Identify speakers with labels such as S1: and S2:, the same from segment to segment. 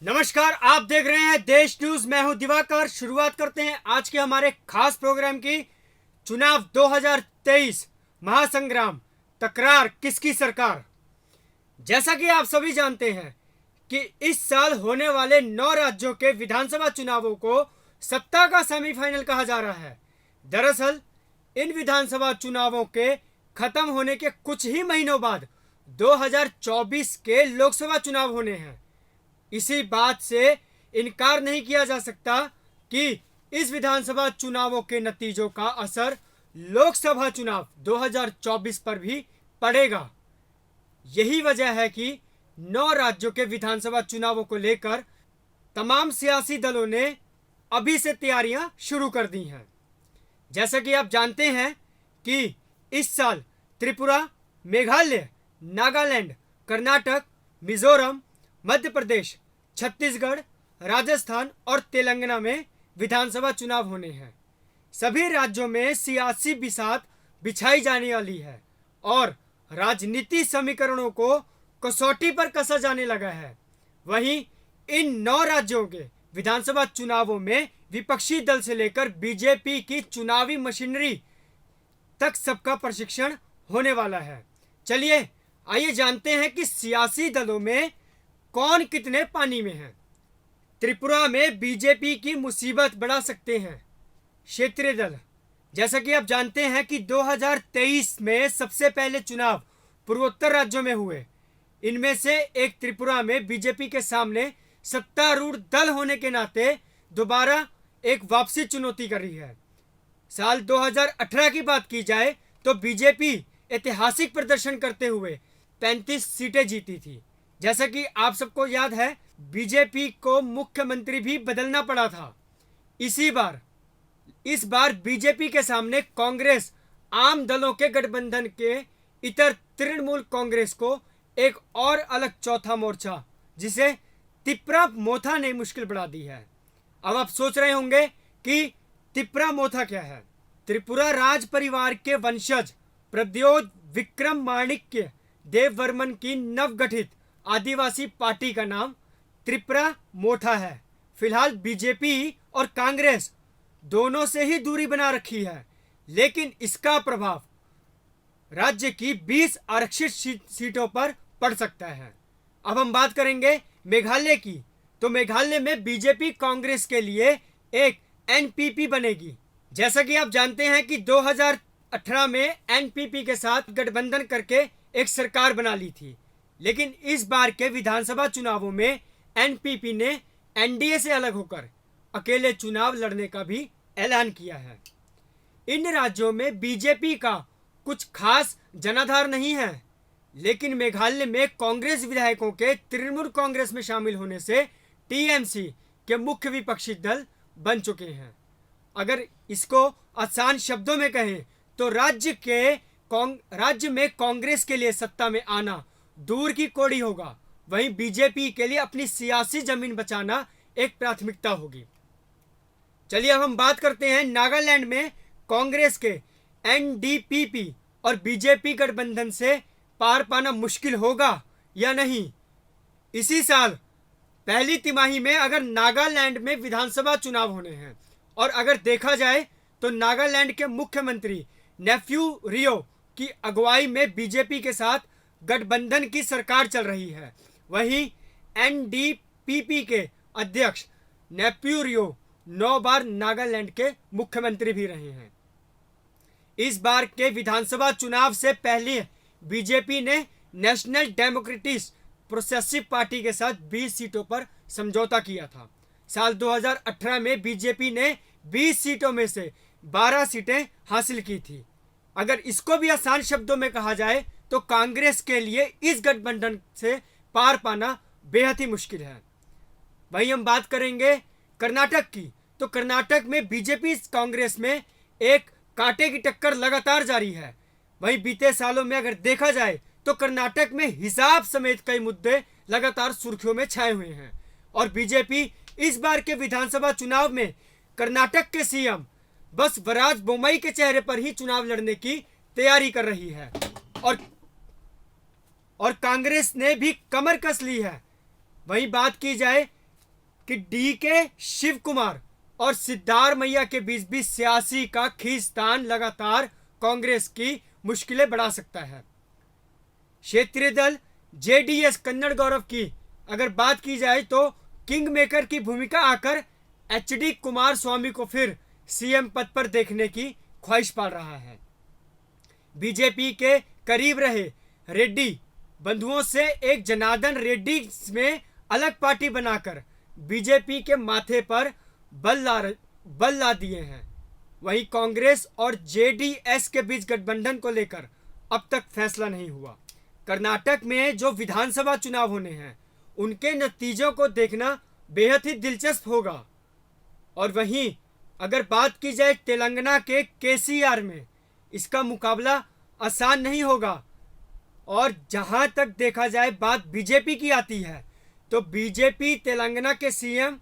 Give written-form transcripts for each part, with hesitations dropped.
S1: नमस्कार, आप देख रहे हैं देश न्यूज। मैं हूं दिवाकर। शुरुआत करते हैं आज के हमारे खास प्रोग्राम की। चुनाव 2023 महासंग्राम, तकरार किसकी सरकार। जैसा कि आप सभी जानते हैं कि इस साल होने वाले 9 राज्यों के विधानसभा चुनावों को सत्ता का सेमीफाइनल कहा जा रहा है। दरअसल इन विधानसभा चुनावों के खत्म होने के कुछ ही महीनों बाद 2024 के लोकसभा चुनाव होने हैं। इसी बात से इनकार नहीं किया जा सकता कि इस विधानसभा चुनावों के नतीजों का असर लोकसभा चुनाव 2024 पर भी पड़ेगा। यही वजह है कि 9 राज्यों के विधानसभा चुनावों को लेकर तमाम सियासी दलों ने अभी से तैयारियां शुरू कर दी हैं। जैसा कि आप जानते हैं कि इस साल त्रिपुरा, मेघालय, नागालैंड, कर्नाटक, मिजोरम, मध्य प्रदेश, छत्तीसगढ़, राजस्थान और तेलंगाना में विधानसभा चुनाव होने हैं। सभी राज्यों में सियासी बिसात बिछाई जाने वाली है और राजनीति समीकरणों को कसौटी पर कसा जाने लगा है। वहीं इन 9 राज्यों के विधानसभा चुनावों में विपक्षी दल से लेकर बीजेपी की चुनावी मशीनरी तक सबका प्रशिक्षण होने वाला है। चलिए आइए जानते हैं कि सियासी दलों में कौन कितने पानी में है। त्रिपुरा में बीजेपी की मुसीबत बढ़ा सकते हैं क्षेत्रीय दल। जैसा कि आप जानते हैं कि 2023 में सबसे पहले चुनाव पूर्वोत्तर राज्यों में हुए। इनमें से एक त्रिपुरा में बीजेपी के सामने सत्तारूढ़ दल होने के नाते दोबारा एक वापसी चुनौती कर रही है। साल 2018 की बात की जाए तो बीजेपी ऐतिहासिक प्रदर्शन करते हुए 35 सीटें जीती थी। जैसा कि आप सबको याद है, बीजेपी को मुख्यमंत्री भी बदलना पड़ा था। इस बार बीजेपी के सामने कांग्रेस आम दलों के गठबंधन के इतर तृणमूल कांग्रेस को एक और अलग चौथा मोर्चा, जिसे तिप्रा मोथा ने मुश्किल बढ़ा दी है। अब आप सोच रहे होंगे कि तिप्रा मोथा क्या है। त्रिपुरा राज परिवार के वंशज प्रद्योत विक्रम माणिक्य देववर्मन की नवगठित आदिवासी पार्टी का नाम त्रिपुरा मोथा है। फिलहाल बीजेपी और कांग्रेस दोनों से ही दूरी बना रखी है, लेकिन इसका प्रभाव राज्य की 20 आरक्षित सीटों पर पड़ सकता है। अब हम बात करेंगे मेघालय की। तो मेघालय में बीजेपी कांग्रेस के लिए एक एनपीपी बनेगी। जैसा कि आप जानते हैं कि 2018 में एनपीपी के साथ गठबंधन करके एक सरकार बना ली थी, लेकिन इस बार के विधानसभा चुनावों में एनपीपी ने एनडीए से अलग होकर अकेले चुनाव लड़ने का भी ऐलान किया है। इन राज्यों में बीजेपी का कुछ खास जनाधार नहीं है, लेकिन मेघालय में कांग्रेस विधायकों के तृणमूल कांग्रेस में शामिल होने से टीएमसी के मुख्य विपक्षी दल बन चुके हैं। अगर इसको आसान शब्दों में कहें तो राज्य में कांग्रेस के लिए सत्ता में आना दूर की कौड़ी होगा। वहीं बीजेपी के लिए अपनी सियासी जमीन बचाना एक प्राथमिकता होगी। चलिए अब हम बात करते हैं नागालैंड में कांग्रेस के एनडीपीपी और बीजेपी गठबंधन से पार पाना मुश्किल होगा या नहीं। इसी साल पहली तिमाही में अगर नागालैंड में विधानसभा चुनाव होने हैं और अगर देखा जाए तो नागालैंड के मुख्यमंत्री नेफ्यू रियो की अगुवाई में बीजेपी के साथ गठबंधन की सरकार चल रही है। वहीं एनडीपीपी के अध्यक्ष नेफ्यू रियो 9 बार नागालैंड के मुख्यमंत्री भी रहे हैं। इस बार के विधानसभा चुनाव से पहले बीजेपी ने नेशनल डेमोक्रेटिक प्रोग्रेसिव पार्टी के साथ 20 सीटों पर समझौता किया था। साल 2018 में बीजेपी ने 20 सीटों में से 12 सीटें हासिल की थी। अगर इसको भी आसान शब्दों में कहा जाए तो कांग्रेस के लिए इस गठबंधन से पार पाना बेहद ही मुश्किल है। वहीं हम बात करेंगे कर्नाटक की। तो कर्नाटक में बीजेपी कांग्रेस में एक कांटे की टक्कर लगातार जारी है। वहीं बीते सालों में अगर देखा जाए तो कर्नाटक में हिसाब समेत कई मुद्दे लगातार सुर्खियों में छाए हुए हैं और बीजेपी इस बार के विधानसभा चुनाव में कर्नाटक के सीएम बसवराज बोम्मई के चेहरे पर ही चुनाव लड़ने की तैयारी कर रही है और कांग्रेस ने भी कमर कस ली है। वहीं बात की जाए कि डी के शिव कुमार और सिद्धारमैया के बीच भी सियासी का खींचतान लगातार कांग्रेस की मुश्किलें बढ़ा सकता है। क्षेत्रीय दल जेडीएस कन्नड़ गौरव की अगर बात की जाए तो किंग मेकर की भूमिका आकर एचडी कुमार स्वामी को फिर सीएम पद पर देखने की ख्वाहिश पाल रहा है। बीजेपी के करीब रहे रेड्डी बंधुओं से एक जनार्दन रेड्डी में अलग पार्टी बनाकर बीजेपी के माथे पर बल ला दिए हैं। वहीं कांग्रेस और जेडीएस के बीच गठबंधन को लेकर अब तक फैसला नहीं हुआ। कर्नाटक में जो विधानसभा चुनाव होने हैं उनके नतीजों को देखना बेहद ही दिलचस्प होगा। और वहीं अगर बात की जाए तेलंगाना के केसीआर में, इसका मुकाबला आसान नहीं होगा। और जहां तक देखा जाए बात बीजेपी की आती है तो बीजेपी तेलंगाना के सीएम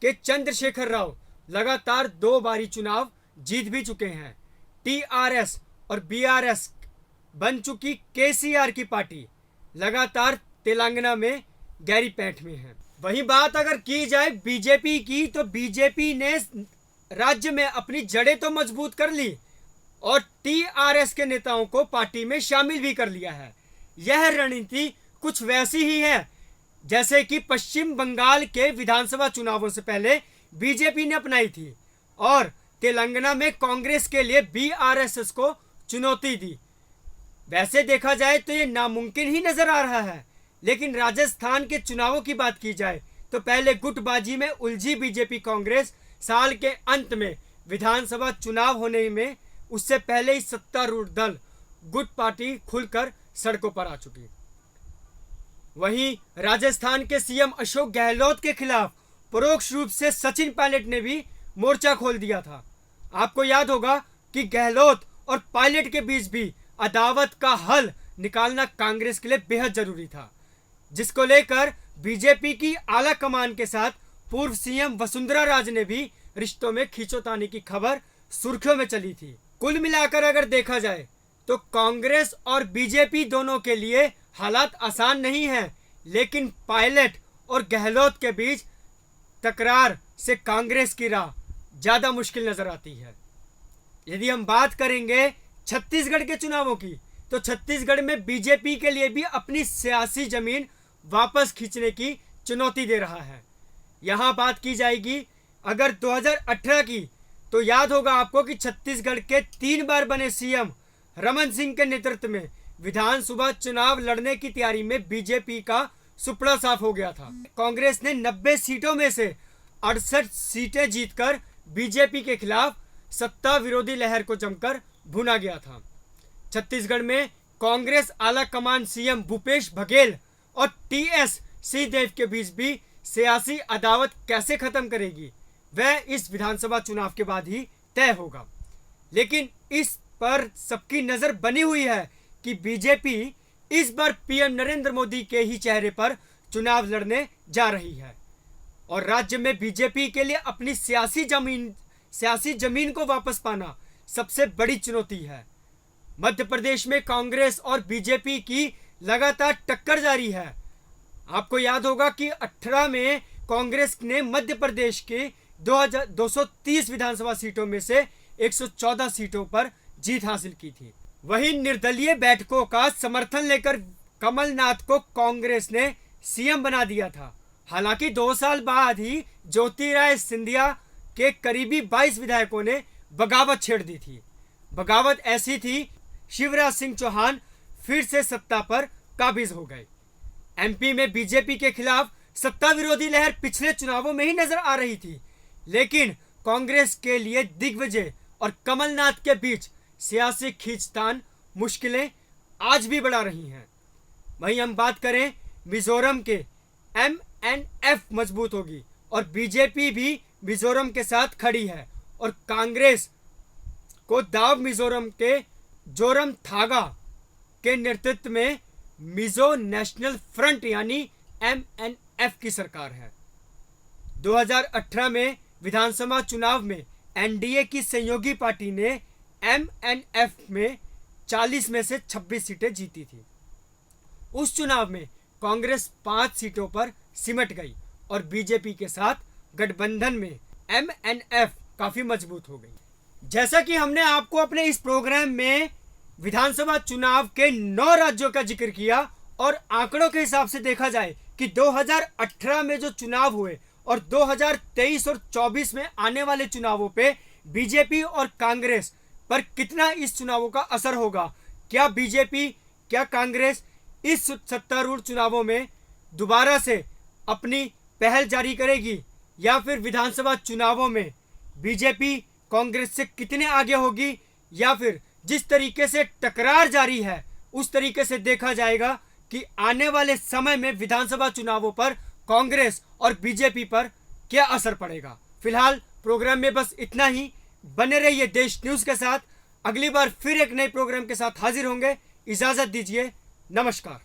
S1: के चंद्रशेखर राव लगातार 2 बारी चुनाव जीत भी चुके हैं। टीआरएस और बीआरएस बन चुकी केसीआर की पार्टी लगातार तेलंगाना में गहरी पैठ में है। वहीं बात अगर की जाए बीजेपी की तो बीजेपी ने राज्य में अपनी जड़ें तो मजबूत कर ली और टीआरएस के नेताओं को पार्टी में शामिल भी कर लिया है। यह रणनीति कुछ वैसी ही है जैसे कि पश्चिम बंगाल के विधानसभा चुनावों से पहले बीजेपी ने अपनाई थी और तेलंगाना में कांग्रेस के लिए बीआरएस को चुनौती दी। वैसे देखा जाए तो ये नामुमकिन ही नजर आ रहा है। लेकिन राजस्थान के चुनावों की बात की जाए तो पहले गुटबाजी में उलझी बीजेपी कांग्रेस साल के अंत में विधानसभा चुनाव होने में उससे पहले ही सत्तारूढ़ दल गुट पार्टी खुलकर सड़कों पर आ चुकी। वहीं राजस्थान के सीएम अशोक गहलोत के खिलाफ परोक्ष रूप से सचिन पायलट ने भी मोर्चा खोल दिया था। आपको याद होगा कि गहलोत और पायलट के बीच भी अदावत का हल निकालना कांग्रेस के लिए बेहद जरूरी था, जिसको लेकर बीजेपी की आला कमान के साथ पूर्व सीएम वसुंधरा राजे ने भी रिश्तों में खींचोतानी की खबर सुर्खियों में चली थी। कुल मिलाकर अगर देखा जाए तो कांग्रेस और बीजेपी दोनों के लिए हालात आसान नहीं है, लेकिन पायलट और गहलोत के बीच तकरार से कांग्रेस की राह ज्यादा मुश्किल नजर आती है। यदि हम बात करेंगे छत्तीसगढ़ के चुनावों की तो छत्तीसगढ़ में बीजेपी के लिए भी अपनी सियासी जमीन वापस खींचने की चुनौती दे रहा है। यहां बात की जाएगी अगर 2018 की तो याद होगा आपको कि छत्तीसगढ़ के 3 बार बने सीएम रमन सिंह के नेतृत्व में विधानसभा चुनाव लड़ने की तैयारी में बीजेपी का सुपड़ा साफ हो गया था। कांग्रेस ने 90 सीटों में से 68 सीटें जीतकर बीजेपी के खिलाफ सत्ता विरोधी लहर को जमकर भुना गया था। छत्तीसगढ़ में कांग्रेस आला कमान सीएम भूपेश बघेल और टीएस सिंहदेव के बीच भी सियासी अदावत कैसे खत्म करेगी वह इस विधानसभा चुनाव के बाद ही तय होगा। लेकिन इस पर सबकी नजर बनी हुई है कि बीजेपी इस बार पीएम नरेंद्र मोदी के ही चेहरे पर चुनाव लड़ने जा रही है और राज्य में बीजेपी के लिए अपनी सियासी जमीन को वापस पाना सबसे बड़ी चुनौती है। मध्य प्रदेश में कांग्रेस और बीजेपी की लगातार टक्कर जारी है। आपको याद होगा कि 18 में कांग्रेस ने मध्य प्रदेश के 230 विधानसभा सीटों में से 114 सीटों पर जीत हासिल की थी। वहीं निर्दलीय बैठकों का समर्थन लेकर कमलनाथ को कांग्रेस ने सीएम बना दिया था। हालांकि 2 साल बाद ही ज्योतिरादित्य सिंधिया के करीबी 22 विधायकों ने बगावत छेड़ दी थी। बगावत ऐसी थी, शिवराज सिंह चौहान फिर से सत्ता पर काबिज हो गए। एमपी में बीजेपी के खिलाफ सत्ता विरोधी लहर पिछले चुनावों में ही नजर आ रही थी, लेकिन कांग्रेस के लिए दिग्विजय और कमलनाथ के बीच सियासी खींचतान मुश्किलें आज भी बढ़ा रही हैं। वहीं हम बात करें मिजोरम के, एमएनएफ मजबूत होगी और बीजेपी भी मिजोरम के साथ खड़ी है और कांग्रेस को दाव मिजोरम के जोरम थागा के नेतृत्व में मिजो नेशनल फ्रंट यानी एमएनएफ की सरकार है। 2018 में विधानसभा चुनाव में एनडीए की सहयोगी पार्टी ने एमएनएफ में 40 में से 26 सीटें जीती थी। उस चुनाव में कांग्रेस 5 सीटों पर सिमट गई और बीजेपी के साथ गठबंधन में MNF काफी मजबूत हो गई। जैसा कि हमने आपको अपने इस प्रोग्राम में विधानसभा चुनाव के 9 राज्यों का जिक्र किया और आंकड़ों के हिसाब से देखा जाए कि 2018 में जो चुनाव हुए और 2023 और 24 में आने वाले चुनावों पे बीजेपी और कांग्रेस पर कितना इस चुनावों का असर होगा। क्या बीजेपी, क्या कांग्रेस इस सत्तारूढ़ चुनावों में दोबारा से अपनी पहल जारी करेगी या फिर विधानसभा चुनावों में बीजेपी कांग्रेस से कितने आगे होगी, या फिर जिस तरीके से टकरार जारी है उस तरीके से देखा जाएगा कि आने वाले समय में विधानसभा चुनावों पर कांग्रेस और बीजेपी पर क्या असर पड़ेगा। फिलहाल प्रोग्राम में बस इतना ही। बने रहिए देश न्यूज के साथ। अगली बार फिर एक नए प्रोग्राम के साथ हाजिर होंगे। इजाजत दीजिए। नमस्कार।